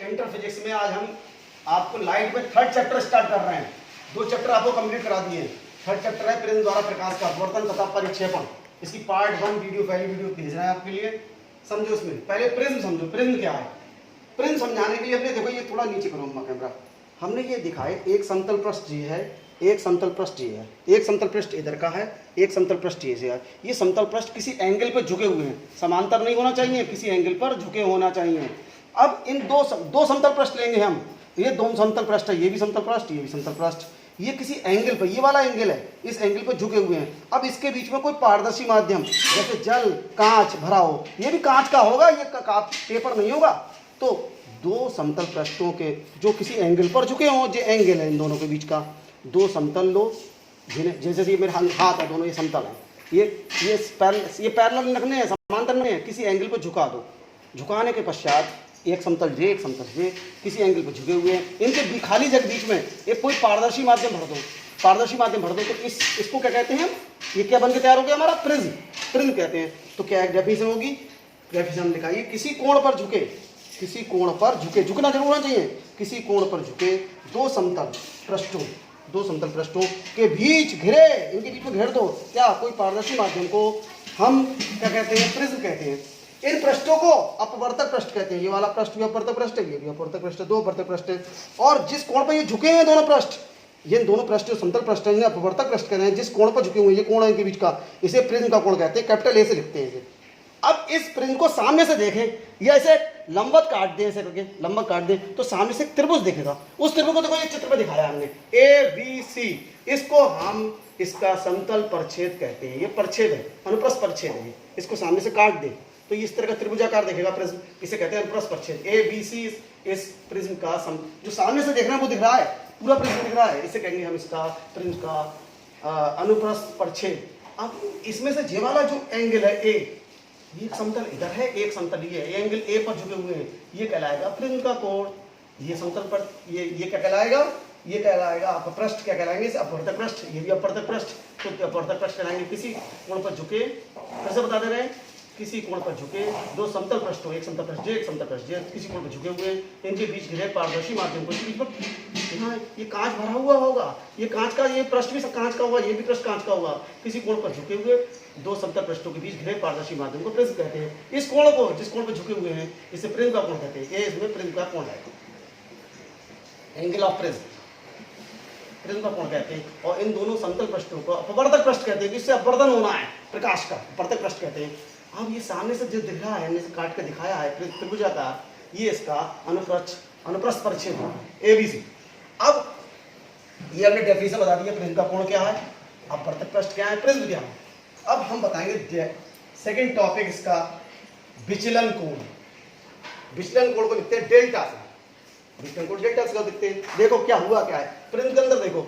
Inter physics में आज हम आपको लाइट में थर्ड चैप्टर स्टार्ट कर रहे हैं। 2 चैप्टर आपको कंप्लीट करा दिए हैं। थर्ड चैप्टर है प्रिज्म द्वारा प्रकाश का अपवर्तन तथा परिक्षेपण। इसकी पार्ट 1 वीडियो पहली वीडियो भेज रहे हैं आपके लिए, समझो। इसमें पहले प्रिज्म समझो, प्रिज्म क्या है। प्रिज्म समझाने के लिए हमने देखो ये थोड़ा नीचे करो अम्मा कैमरा, हमने ये दिखाए एक समतल पृष्ठ ये है, एक समतल पृष्ठ ये है, एक समतल पृष्ठ इधर का है, एक समतल पृष्ठ ये है। ये समतल पृष्ठ किसी एंगल पर झुके हुए हैं, समांतर नहीं होना चाहिए, किसी एंगल पर झुके होना चाहिए। अब इन दो समतल पृष्ठ लेंगे हम, ये दोनों समतल पृष्ठ है, ये भी समतल पृष्ठ, ये भी समतल पृष्ठ, ये किसी एंगल पर, ये वाला एंगल है, इस एंगल पर झुके हुए हैं। अब इसके बीच में कोई पारदर्शी माध्यम जैसे जल, कांच भरा हो, ये भी कांच का होगा, ये पेपर नहीं होगा। तो दो समतल पृष्ठों के जो किसी एंगल पर झुके हों, जो एंगल है इन दोनों के बीच का, दो समतल लो, जिन्हें जैसे ये मेरे हाथ है दोनों, ये समतल है, ये पैरेलल रखने हैं, समांतर नहीं है, किसी एंगल पर झुका दो। झुकाने के पश्चात एक समतल जे, एक समतल जे किसी एंगल पर झुके हुए हैं, इनके खाली जगह बीच में एक कोई पारदर्शी माध्यम भर दो, पारदर्शी माध्यम भर दो। तो इसको क्या कहते हैं, ये क्या बन के तैयार हो गया हमारा, प्रिज्म, प्रिज्म कहते हैं। तो क्या एक डेफिनेशन होगी, डेफिनेशन लिखाइए, किसी कोण पर झुके, किसी कोण पर झुके, झुकना जरूर होना चाहिए, किसी कोण पर झुके दो समतल पृष्ठों के बीच घिरे, इनके बीच में घेर दो क्या, कोई पारदर्शी माध्यम को हम क्या कहते हैं, प्रिज्म कहते हैं। इन पृष्ठों को अपवर्तक पृष्ठ कहते हैं। ये वाला पृष्ठ भी अपवर्तक पृष्ठ है, ये भी अपवर्तक पृष्ठ है, दो अपवर्तक पृष्ठ है। और जिस कोण पर ये झुके हैं दोनों पृष्ठ, ये दोनों पृष्ठ जो समतल पृष्ठ है, इन्हें अपवर्तक पृष्ठ कहते हैं। जिस कोण पर झुके हुए ये कोण है इनके बीच का, इसे प्रिज्म का कोण कहते हैं, कैपिटल ए से लिखते हैं इसे। अब इस प्रिज्म को सामने से देखें, या ऐसे लंबवत काट दें, ऐसे करके लंबवत काट दें, तो सामने से त्रिभुज दिखेगा। उस त्रिभुज को देखो, ये चित्र में दिखाया हमने, ABC, इसको हम इसका समतल परिच्छेद कहते हैं। ये परिच्छेद है, अनुप्रस्थ परिच्छेद है, इसको सामने से काट दें तो इस तरह का त्रिभुजाकार दिखेगा प्रिज्म, इसे कहते हैं अनुप्रस्थ परिच्छेद। ABC इस प्रिज्म का जो सामने से देख रहे हैं वो दिख रहा है, पूरा प्रिज्म दिख रहा है, इसे कहेंगे हम इसका प्रिज्म का अनुप्रस्थ परिच्छेद। अब इसमें से जे वाला जो एंगल है A, ये समतल इधर है, एक समतल ये है, एंगल A पर झुके हुए हैं, ये कहलाएगा प्रिज्म का कोण। ये समतल पर ये क्या कहलाएगा, ये कहलाएगा अपपृष्ठ, क्या कहलाएंगे इसे, अपवर्तक पृष्ठ, ये भी अपवर्तक पृष्ठ, तो अपवर्तक पृष्ठ कहलाएंगे। किसी कोण पर झुके, कैसे बता दे रहे हैं, किसी कोण पर झुके दो समतल पृष्ठों, एक समतल पृष्ठ जे, एक समतल पृष्ठ जे, किसी कोण पर झुके हुए, इनके बीच घिरे पारदर्शी माध्यम को, यहाँ ये कांच भरा हुआ होगा, ये कांच का, ये पृष्ठ भी कांच का होगा, ये भी पृष्ठ कांच का होगा। किसी कोण पर झुके हुए दो समतल पृष्ठों के बीच घिरे पारदर्शी माध्यम को प्रिज्म कहते हैं। इस कोण को, जिस कोण पर झुके हुए हैं, इसे प्रिज्म का कोण कहते हैं। ये इसमें प्रिज्म का कोण है, एंगल ऑफ प्रिज्म, प्रिज्म का कोण कहते हैं। और इन दोनों समतल पृष्ठों को अपवर्तक पृष्ठ कहते हैं, जिससे अपवर्तन होना है प्रकाश का, अपवर्तक पृष्ठ कहते हैं। अब ये सामने से जो दिख रहा है, हमने से काट के दिखाया है त्रिभुजाकार, ये इसका अनुप्रस्थ परिच्छेद ABC। अब ये हमने डेफिनेशन बता दी है, प्रिज्म का कोण क्या है, अपवर्तक पृष्ठ क्या है, प्रिज्म क्या है। अब हम बताएंगे सेकंड टॉपिक इसका, विचलन कोण। विचलन कोण को लिखते हैं डेल्टा से, विचलन कोण डेल्टा से लिखते हैं। देखो क्या हुआ, क्या है प्रिज्म के अंदर, देखो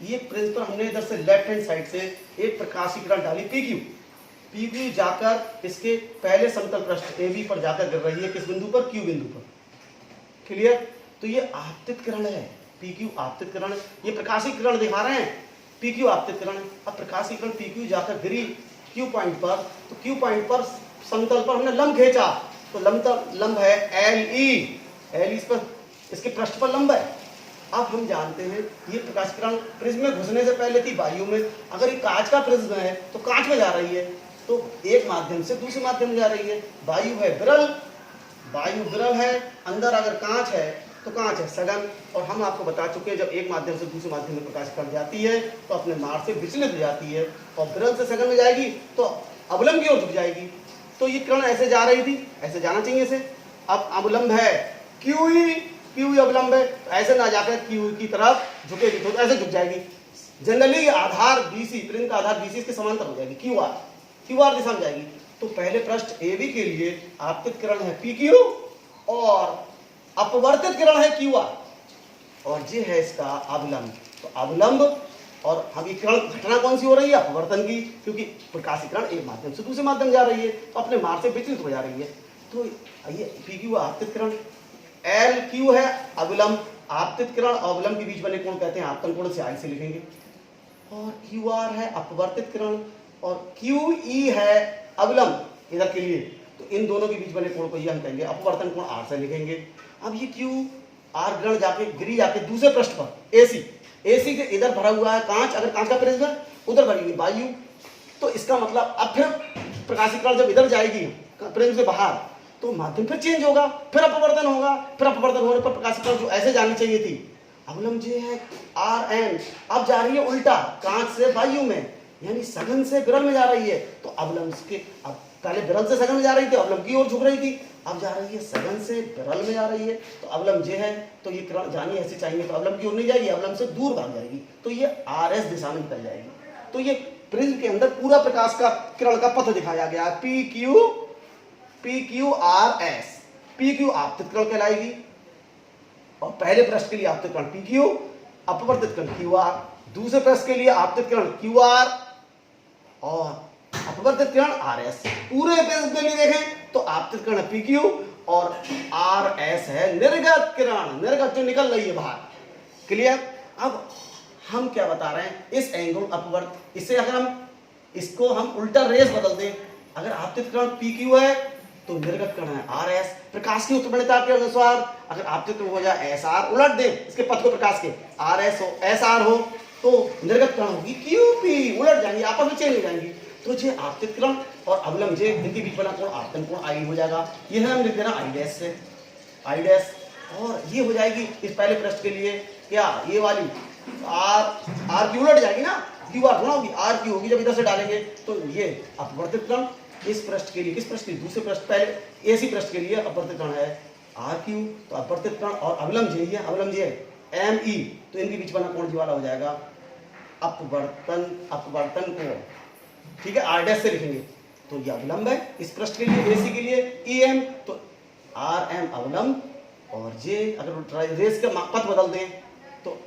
ये प्रिज्म पर हमने इधर से लेफ्ट हैंड साइड से एक प्रकाशीय किरण डाली PQ जाकर इसके पहले समतल पृष्ठ AB पर जाकर गिर रही है, किस बिंदु पर, Q बिंदु पर, क्लियर। तो ये आपतित किरण है, PQ आपतित किरण, ये प्रकाशीय किरण दिखा रहे हैं, PQ आपतित किरण। अब प्रकाशीय किरण PQ जाकर गिरी Q पॉइंट पर, तो Q पॉइंट पर समतल पर हमने लंब खींचा, तो लंब है LE इस पर, इसके पृष्ठ पर लंब है। अब हम जानते हैं ये प्रकाश किरण प्रिज्म में घुसने से पहले थी वायु में। अगर ये कांच का प्रिज्म है तो कांच में जा रही है, तो एक माध्यम से दूसरे माध्यम में जा रही है। वायु है विरल है, अंदर अगर कांच है तो कांच है सघन। और हम आपको बता चुके हैं, जब एक माध्यम से दूसरे माध्यम में प्रकाश किरण जाती है तो अपने मार्ग से विचलित हो जाती है, और विरल से सघन में जाएगी तो अवलंब की ओर झुक जाएगी। तो ये किरण ऐसे जा रही थी, ऐसे जाना चाहिए इसे। अब अवलंब है QE अवलंब है, तो ऐसे ना जाकर QE की तरफ झुकेगी, तो ऐसे झुक जाएगी। जनरली आधार BC, प्रिज्म का आधार BC इसके समांतर हो जाएगी, QR दिशा में जाएगी। तो पहले पृष्ठ AB के लिए आपतित किरण है PQ और अपवर्तित किरण है QR, और ये है इसका अवलंब। तो अवलंब, और हम ये किरण घटना कौन सी हो रही है, अपवर्तन की, क्योंकि प्रकाशीय किरण एक माध्यम से दूसरे माध्यम जा रही है, तो अपने मार्ग से विचलित हो जा रही है। तो ये PQ आपतित किरण, LQ है अवलंब, आपतित किरण और अवलंब के बीच बने कोण कहते हैं आपतन कोण, से I से लिखेंगे। और QR है अपवर्तित किरण, और QE है अवलंब इधर के लिए, तो इन दोनों के बीच बने कोण को ये हम कहेंगे अपवर्तन कोण आर से लिखेंगे। अब ये क्यू आर ग्रहण जाके गिरी जाके दूसरे पृष्ठ पर एसी के इधर भरा हुआ है कांच, अगर कांच का प्रिज्म है उधर भरी हुई वायु, तो इसका मतलब अब फिर प्रकाशीकरण जब इधर जाएगी प्रिज्म से बाहर तो माध्यम फिर चेंज होगा, फिर अपवर्तन होगा, फिर अपवर्तन होने पर प्रकाशीकरण जो ऐसे जानी चाहिए थी अवलंब जे है आर एन, अब जा रही है उल्टा कांच से वायु में, यानी सघन से विरल में जा रही है। तो अवलंब के अब पहले विरल से सघन में जा रही थी, अवलंब की ओर झुक रही थी, अब जा रही है सघन से विरल में जा रही है। तो अवलंब जे है तो ये किरण जानी ऐसे चाहिए, तो अवलंब की ओर नहीं जाएगी, अवलंब से दूर भाग जाएगी, तो ये आर एस दिशा में निकल जाएगी। तो ये प्रिज्म के अंदर पूरा प्रकाश का किरण का पथ दिखाया गया है, P Q R S. P Q आपतित किरण कहलाएगी और पहले पृष्ठ के लिए आपतित किरण पी क्यू, अपवर्तित किरण क्यू आर, दूसरे पृष्ठ के लिए आपतित किरण क्यू आर और अपवर्तित किरण आर एस। पूरे प्रिज्म के लिए देखें तो आपतित किरण पी क्यू और आर एस है निर्गत किरण, निर्गत जो निकल रही है बाहर। क्लियर? अब हम क्या बता रहे हैं, इस एंगल अपवर्त, इसे अगर हम इसको हम उल्टा रेस बदल दें, अगर आपतित किरण पी क्यू है तो निर्गत किरण है आर एस। प्रकाश की उत्पन्नता के अनुसार अगर आपतित किरण हो जाए एस आर, उलट दे इसके पथ को प्रकाश के, आर एस हो एस आर हो तो निर्गत किरण होगी क्यू पी, उलट जाएंगी, आपस में चेंज हो जाएंगी। तो जे आपतित किरण और अवलंब जे इनके बीच बना कोण आपतन कोण आई हो जाएगा, ये है हम लिख देना आई डैश से, आई डैश, और ये हो जाएगी इस पहले पृष्ठ के लिए क्या, ये वाली आर की उलट जाएगी ना, क्यू आर थोड़ा होगी, आर की होगी जब इधर से डालेंगे। तो ये अपवर्तित किरण इस पृष्ठ के लिए, किस पृष्ठ के लिए, दूसरे पृष्ठ, पहले एसी पृष्ठ के लिए अपवर्तित किरण है आर क्यू, तो अपवर्तित किरण और अवलंब जे है, अवलंब जे है एम ई, तो इनके बीच बना कोण जी वाला हो जाएगा अपवर्तन कोण। ठीक है, आर डैश से लिखेंगे तो ये अवलंब है इस पृष्ठ के लिए, एसी के लिए ई एम, तो आर एम अवलंब और जे अगर रेस का पथ बदल दें तो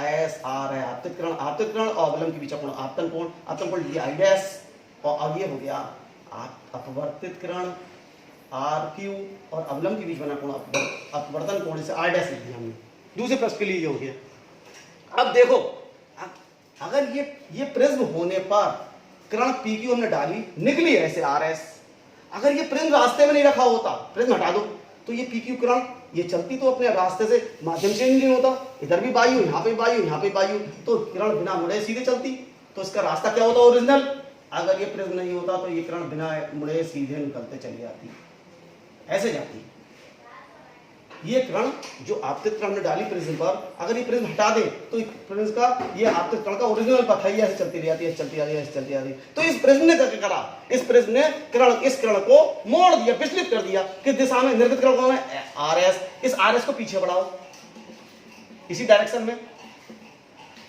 एस आर है आपतित किरण और अवलंब के बीच कोण आपतन कोण ये आई डैश, और अब ये हो गया अपवर्तित किरण आर क्यू और अवलंब के बीच बना कोण अपवर्तन कोण से आर डैश लिख दिया हमने, दूसरे पृष्ठ के लिए ये हो गया। अब देखो अगर ये प्रिज्म होने पर किरण पी क्यू हमने डाली, निकली ऐसे आर एस, अगर ये प्रिज्म रास्ते में नहीं रखा होता, प्रिज्म हटा दो, तो ये पी क्यू किरण ये चलती तो अपने रास्ते से माध्यम चेंज नहीं होता, इधर भी वायु, यहाँ पे वायु, यहाँ पे वायु, तो किरण बिना मुड़े सीधे चलती, तो इसका रास्ता क्या होता ओरिजिनल। अगर ये प्रिज्म नहीं होता तो ये किरण बिना मुड़े सीधे निकलते चली जाती, ऐसे जाती। ये किरण जो आपतित किरण हमने डाली प्रिज्म पर, अगर ये प्रिज्म हटा दे तो प्रिज्म का ये आपतित किरण का ओरिजिनल पथ है, ऐसे चलती रहती है, चलती आ रही है, चलती आ रही है। तो इस प्रिज्म ने क्या करा, इस प्रिज्म ने इस किरण को मोड़ दिया, विचलित कर दिया, किस दिशा में, निर्गत किरण कौन है आर एस, इस आर एस को पीछे बढ़ाओ इसी डायरेक्शन में,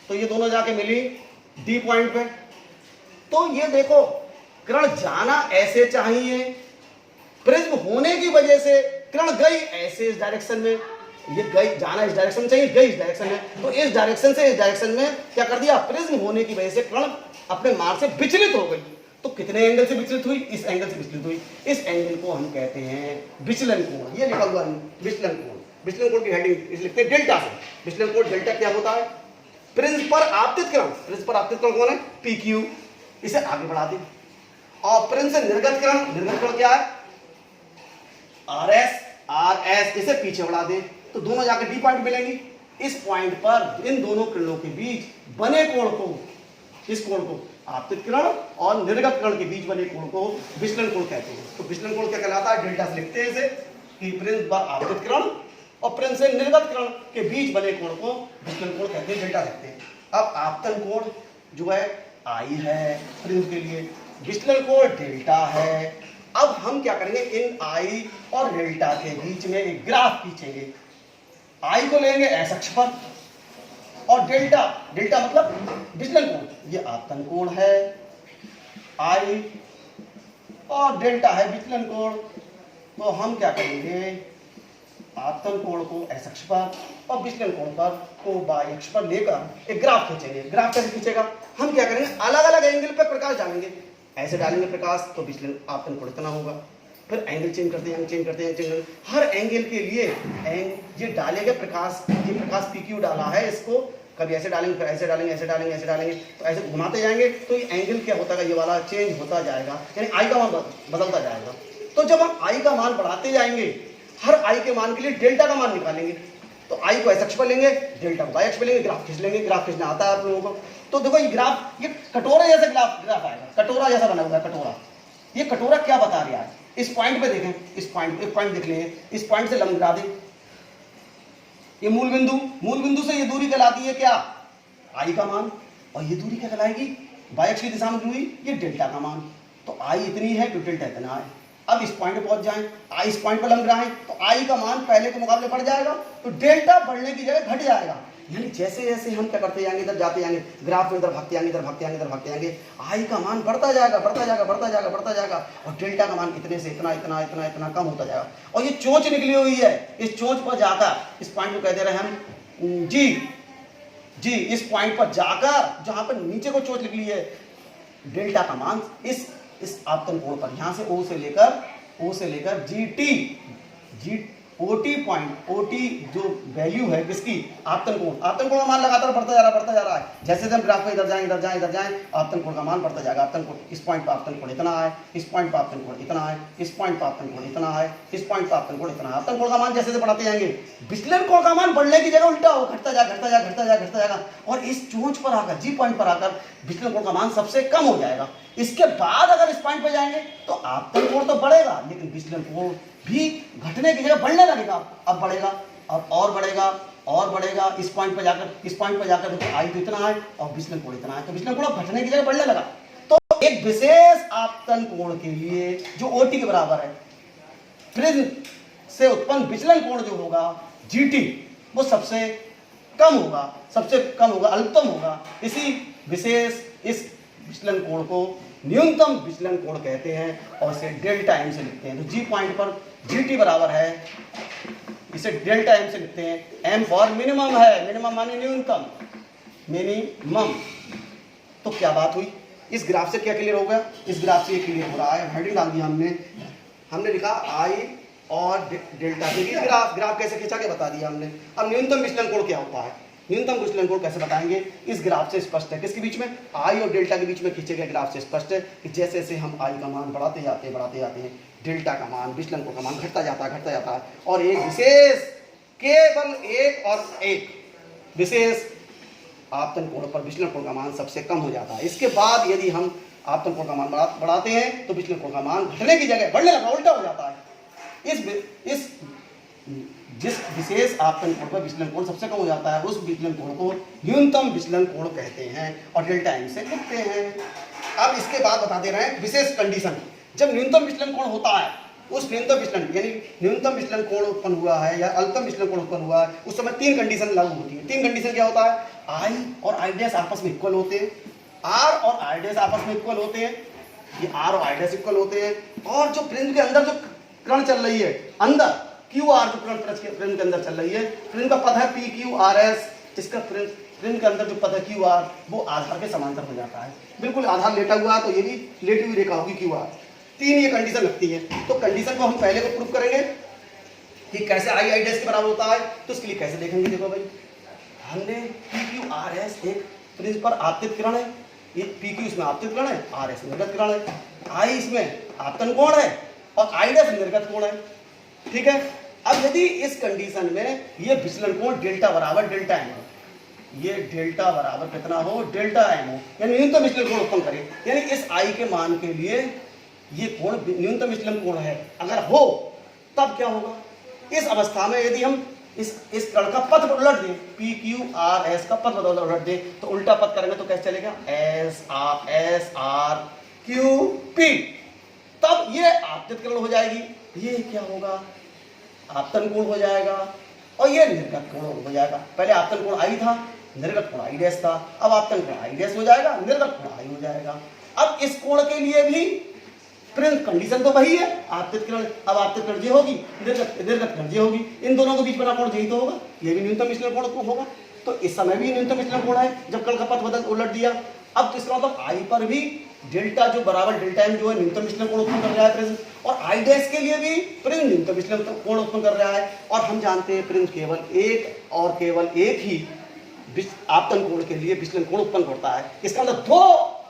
तो ये दोनों जाके मिली डी पॉइंट पे। तो ये देखो किरण जाना ऐसे चाहिए, प्रिज्म होने की वजह से किरण गई ऐसे इस डायरेक्शन में, ये गई, जाना इस डायरेक्शन में चाहिए, गई इस डायरेक्शन में, तो इस डायरेक्शन से इस डायरेक्शन में क्या कर दिया, प्रिज्म होने की वजह से किरण अपने मार्ग से विचलित हो गई। तो कितने एंगल से विचलित हुई, इस एंगल से विचलित हुई, इस एंगल को हम कहते हैं विचलन कोण, ये लिखा हुआ है विचलन कोण। विचलन कोण की हेडिंग इस लिखते हैं डेल्टा से, विचलन कोण डेल्टा क्या होता है, प्रिज्म पर आपतित किरण, प्रिज्म पर आपतित किरण कौन है पी क्यू, इसे आगे बढ़ा दे, और प्रिज्म से निर्गत किरण क्या है आर एस, इसे पीछे बढ़ा दे, तो दोनों जाकर डी पॉइंट मिलेंगी। इस पॉइंट पर इन दोनों किरणों के बीच बने कोण को, इस कोण को आपतित किरण और निर्गत किरण के बीच बने कोण को विचलन कोण कहते हैं। तो विचलन कोण क्या कहलाता है, डेल्टा से लिखते हैं इसे कि प्रिज्म पर आपतित किरण और प्रिज्म से निर्गत किरण के बीच बने कोण को विचलन कोण कहते हैं, डेल्टा लिखते हैं। अब आपतन कोण जो है आई है प्रिज्म के लिए, विचलन कोण डेल्टा है। अब हम क्या करेंगे, इन आई और डेल्टा के बीच में एक ग्राफ खींचेंगे, आई को लेंगे एक्स अक्ष पर और डेल्टा मतलब विचलन कोण, ये आपतन कोण है आई और डेल्टा है विचलन कोण। तो हम क्या करेंगे, आपतन कोण को एक्स अक्ष पर और विचलन कोण पर को वाई अक्ष पर लेकर एक ग्राफ खींचेंगे। ग्राफ कैसे खींचेगा, हम क्या करेंगे, अलग अलग एंगल पर प्रकाश डालेंगे, ऐसे डालेंगे प्रकाश तो विचलन आपतन कोण इतना होगा, फिर एंगल चेंज करते हैं, हर एंगल के लिए ये डाले गए प्रकाश, ये प्रकाश पी क्यू डाला है, इसको कभी ऐसे डालेंगे, फिर ऐसे डालेंगे, ऐसे डालेंगे, ऐसे डालेंगे, तो ऐसे घुमाते जाएंगे, तो ये एंगल क्या होता है, ये वाला चेंज होता जाएगा, यानी आई का मान बदलता जाएगा। तो जब हम आई का मान बढ़ाते जाएंगे, हर आई के मान के लिए डेल्टा का मान निकालेंगे, तो आई को एक्स अक्ष पर लेंगे, डेल्टा को वाई अक्ष पर लेंगे, ग्राफ खींच लेंगे। ग्राफ खींचना आता है आप लोगों को। तो देखो ये ग्राफ, ये कटोरा जैसा ग्राफ आएगा, कटोरा जैसा बना हुआ है कटोरा। ये कटोरा क्या बता रहा है, इस पॉइंट पे देखें, इस पॉइंट, एक पॉइंट देख लेंगे, इस पॉइंट से लंब गिरा दें, ये मूल बिंदु से ये दूरी कहलाती है क्या, आई का मान, और ये दूरी क्या कहलाएगी, वाई अक्ष की दिशा में दूरी, ये डेल्टा का मान। तो आई इतनी है तो डेल्टा इतना है। अब इस पॉइंट पे पहुंच जाएं, आई इस पॉइंट पर लंब गिराएं, तो आई का मान पहले के मुकाबले बढ़ जाएगा, तो डेल्टा बढ़ने की जगह घट जाएगा। यानी जैसे जैसे हम क्या करते जाएंगे, इधर जाते जाएंगे, ग्राफ में इधर भागते जाएंगे, इधर भागते जाएंगे, इधर भागते जाएंगे, आई का मान बढ़ता जाएगा, बढ़ता जाएगा, बढ़ता जाएगा, बढ़ता जाएगा, और डेल्टा का मान इतने से इतना इतना इतना इतना कम होता जाएगा। और ये चोंच निकली हुई है, इस चोंच पर जाकर, इस पॉइंट को कह दे रहे हैं हम जी, इस पॉइंट पर जाकर जहां पर नीचे को चोंच निकली है, डेल्टा का मान इस आपतन कोण पर, यहां से ओ से लेकर जी ओटी पॉइंट, ओटी जो वैल्यू है किसकी, आपतन कोण का मान लगातार बढ़ता जा रहा है। जैसे हम ग्राफ में इधर जाएं, आपतन कोण का मान बढ़ता जाएगा। आपतन कोण, इस पॉइंट पर आपतन कोण इतना है, इस पॉइंट पर आपतन कोण इतना है, इस पॉइंट पर आपतन कोण इतना है, इस पॉइंट पर आपतन कोण इतना है। आपतन कोण का मान जैसे बढ़ाते जाएंगे, विचलन कोण का मान बढ़ने की जगह उल्टा हो, घटता जाएगा, और इस चोंच पर आकर, जी पॉइंट पर आकर विचलन कोण का मान सबसे कम हो जाएगा। इसके बाद अगर इस पॉइंट पर जाएंगे तो आपतन कोण तो बढ़ेगा, लेकिन विचलन कोण भी घटने की जगह बढ़ने लगेगा। अब बढ़ेगा, अब और बढ़ेगा, इस पॉइंट पर जाकर देखो आई तो इतना है और विचलन कोण इतना है, तो विचलन कोण घटने की जगह बढ़ने लगा। तो एक विशेष आपतन कोण के लिए जो ओटी के बराबर है, प्रिज्म से उत्पन्न विचलन कोण जो होगा जीटी, वो सबसे कम होगा, अल्पतम होगा। इसी विशेष इस विचलन कोण को न्यूनतम विचलन कोण कहते हैं, और इसे डेल्टा एम से लिखते हैं। तो जी पॉइंट पर जीटी बराबर है, इसे डेल्टा एम से लिखते हैं। एम फॉर मिनिमम है, मिनिमम माने न्यूनतम, मिनिमम। तो क्या बात हुई, इस ग्राफ से क्या क्लियर हो गया, इस ग्राफ से ये क्लियर हो रहा है। हेडिंग डाल दिया हमने लिखा आई और डेल्टा के बीच ग्राफ कैसे खींचा के बता दिया हमने। अब न्यूनतम विचलन कोण क्या होता है, न्यूनतम विचलन कोण कैसे बताएंगे, इस ग्राफ से स्पष्ट है। किसके बीच में, आई और डेल्टा के बीच में खींचे गए ग्राफ से स्पष्ट है कि जैसे जैसे हम आई का मान बढ़ाते जाते हैं, डेल्टा का मान, विचलन कोण का मान घटता जाता है, और एक विशेष, केवल एक विशेष आपतन कोण पर विचलन कोण का मान सबसे कम हो जाता है। इसके बाद यदि हम आपतन कोण का मान बढ़ाते हैं तो विचलन कोण का मान घटने की जगह बढ़ने लगा, उल्टा हो जाता है। इस जिस विशेष आपतन कोण पर विचलन कोण सबसे कम हो जाता है, उस विचलन कोण को न्यूनतम विचलन कोण कहते हैं, और डेल्टा एम से लिखते हैं। अब इसके बाद बता दे रहे हैं विशेष कंडीशन, जब न्यूनतम विचलन कोण होता है, उस न्यूनतम विचलन यानी न्यूनतम विचलन कोण उत्पन्न हुआ है या अल्पतम विचलन कोण उत्पन्न हुआ है, उस समय 3 कंडीशन लागू होती है। 3 कंडीशन क्या होता है, आई और आई डैश आपस में इक्वल होते हैं, आर और आई डैश आपस में इक्वल होते हैं, ये आर और आई डैश इक्वल होते हैं, और जो प्रिज्म के अंदर जो किरण चल रही है, अंदर क्यू आर जो प्रिज्म के अंदर चल रही है, प्रिज्म का पथ है पी क्यू आर एस, इसका प्रिज्म के अंदर जो पथ है क्यू आर, वो आधार के समांतर हो जाता है। बिल्कुल आधार लेटा हुआ है तो ये भी लेटी हुई रेखा होगी क्यू आर। 3 ये कंडीशन लगती है। तो कंडीशन को हम पहले को प्रूव करेंगे कि कैसे आई आई डैश के बराबर होता है। तो इसके लिए कैसे देखेंगे, देखो भाई, हमने पी क्यू आर एस एक प्रिज्म पर आपतित किरण है, ये पी क्यू इसमें आपतित किरण है, आर एस निर्गत किरण है, आई इसमें आपतन कोण है और आई डैश निर्गत कोण है, ठीक है। अब यदि इस कंडीशन में ये विचलन कोण डेल्टा बराबर डेल्टा एम हो, ये डेल्टा बराबर कितना हो, डेल्टा एम हो, यानी न्यूनतम विचलन कोण उत्पन्न करे, यानी इस आई के मान के लिए ये कोण न्यूनतम विचलन कोण है अगर हो, तब क्या होगा, इस अवस्था में यदि हम इस कण का पथ उलट दें, पी क्यू आर एस का पथ उलट दें, तो उल्टा पथ करेंगे तो कैसे चलेगा, एस आर क्यू पी, तब ये आपतित किरण हो जाएगी, ये क्या होगा, आपतन कोण हो जाएगा, और ये निर्गत कोण हो जाएगा। पहले आपतन कोण आई था, निर्गत कोण आई डैश था, अब आपतन कोण आई डैश हो जाएगा, निर्गत कोण आई हो जाएगा। अब इस कोण के लिए भी प्रिज्म कंडीशन तो वही है, आपतित किरण, अब आपतित किरण ये होगी, निर्गत किरण ये होगी, इन दोनों के बीच बना कोण यही तो होगा, ये भी न्यूनतम विचलन कोण होगा। तो इस समय भी न्यूनतम विचलन कोण है जब कण का पथ बदल उलट दिया। अब इसका मतलब आई पर भी डेल्टा जो बराबर डेल्टा एम जो है न्यूनतम विचलन कोण उत्पन्न कर रहा है प्रिज्म, और आई डैश के लिए भी प्रिज्म न्यूनतम विचलन कोण उत्पन्न कर रहा है। और हम जानते हैं प्रिज्म केवल एक ही आपतन कोण के लिए विचलन कोण उत्पन्न करता है। इसका मतलब 2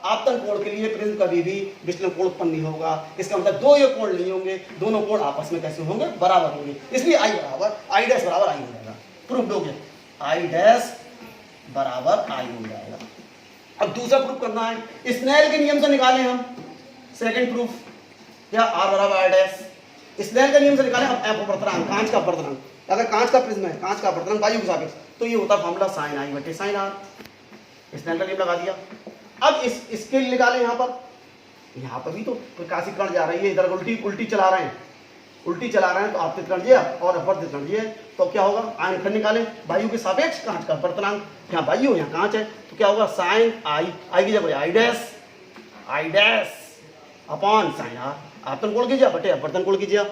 आपतन कोण के लिए प्रिज्म कभी भी विचलन कोण उत्पन्न नहीं होगा। इसका मतलब दो ये कोण नहीं होंगे, दोनों कोण आपस में कैसे होंगे, बराबर होंगे, इसलिए आई बराबर आई डैश बराबर आई हो जाएगा। प्रूफ हो गया, आई डैश बराबर आई हो जाएगा। अब दूसरा प्रूफ करना है, स्नेल के नियम से निकालें हम सेकंड प्रूफ, या आर बराबर आई डैश। स्नेल के नियम से निकालें हम एफ अपवर्तनांक, कांच का अपवर्तनांक। अगर कांच का प्रिज्म है, कांच का अपवर्तनांक वायु के सापेक्ष, तो ये होता फॉर्मूला साइन आई बटे साइन आर। स्नेल का नियम लगा दिया। अब इसके लिए निकालें यहाँ पर भी तो प्रकाशित कण जा रही है, इधर उल्टी चला रहे हैं, तो आपतित कण ये और अपवर्तित कण ये, तो क्या होगा, आयन खंड निकालें वायु के सापेक्ष कांच का अपवर्तनांक, यहाँ वायु यहाँ कांच है, तो क्या होगा साइन आई की जगह i dash upon sine r. आपतन कोण कीजिए बटे अपवर्तन कोण कीजिए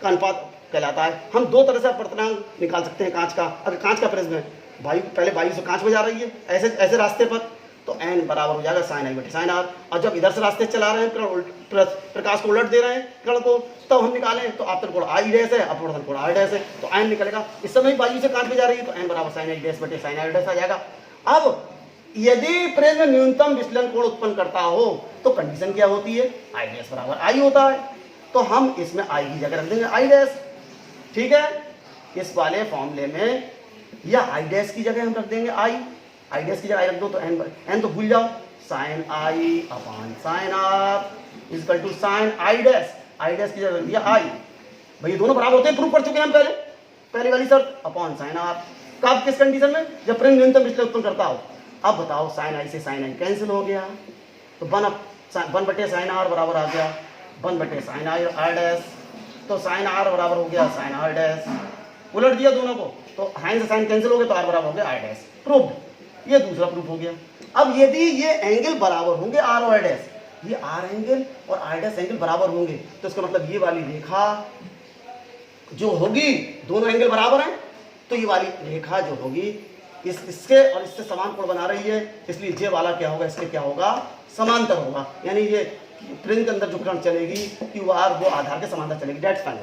का अनुपात कहलाता है। हम दो तरह से अपवर्तनांक निकाल सकते हैं कांच का। अगर कांच का प्रिज्म है, पहले वायु से कांच में जा रही है ऐसे रास्ते पर, तो n बराबर हो जाएगा साइन आई बटे साइन आर। और जब इधर से रास्ते चला रहे हैं, प्रकाश को उलट दे रहे हैं कण को, तब हम निकालें तो आपतन कोण आई डैश है, अपवर्तन कोण आर डैश है, तो n निकलेगा। इस समय वायु से कांच में जा रही है, तो n बराबर साइन आई डैश बटे साइन आर डैश आ जाएगा। अब यदि प्रिज्म न्यूनतम विचलन कोण उत्पन्न करता हो, तो कंडीशन क्या होती है, आई डैश बराबर आई होता है। तो हम इसमें आई की जगह रख देंगे आई डैश, ठीक है। इस वाले फॉर्मूले में या आई डैश की जगह हम रख देंगे आई डैश की जगह आई रख दो, तो एन तो भूल जाओ, sine i upon sine r equal to sine i dash की जगह रख दिया आई। भाई दोनों बराबर होते हैं, प्रूफ कर चुके हैं हम पहले वाली शर्त, अपॉन साइन आर। कब, किस कंडीशन में, जब प्रिज्म न्यूनतम विचलन उत्पन्न करता हो। अब बताओ साइन आई से साइन आई कैंसिल हो गया, तो वन बटे साइन आर बराबर आ गया 1 बटे साइन आर डैश, तो साइन आर बराबर हो गया साइन आर डैश। उलट दिया दोनों को, तो साइन से साइन कैंसिल हो गया, तो आर बराबर हो गया आर डैश। प्रूफ, ये दूसरा प्रूफ हो गया। अब यदि ये एंगल बराबर होंगे आर और आर डैश, ये आर एंगल और आर डैश एंगल बराबर होंगे, तो इसका मतलब ये वाली रेखा जो होगी, दोनों एंगल बराबर हैं, तो ये वाली रेखा जो होगी इसके और इससे समान कोण बना रही है, इसलिए ये वाला क्या होगा, इसके क्या होगा, समांतर होगा। यानी ये प्रिज्म के अंदर जो किरण चलेगी कि वो आधार के समांतर चलेगी। Dates final.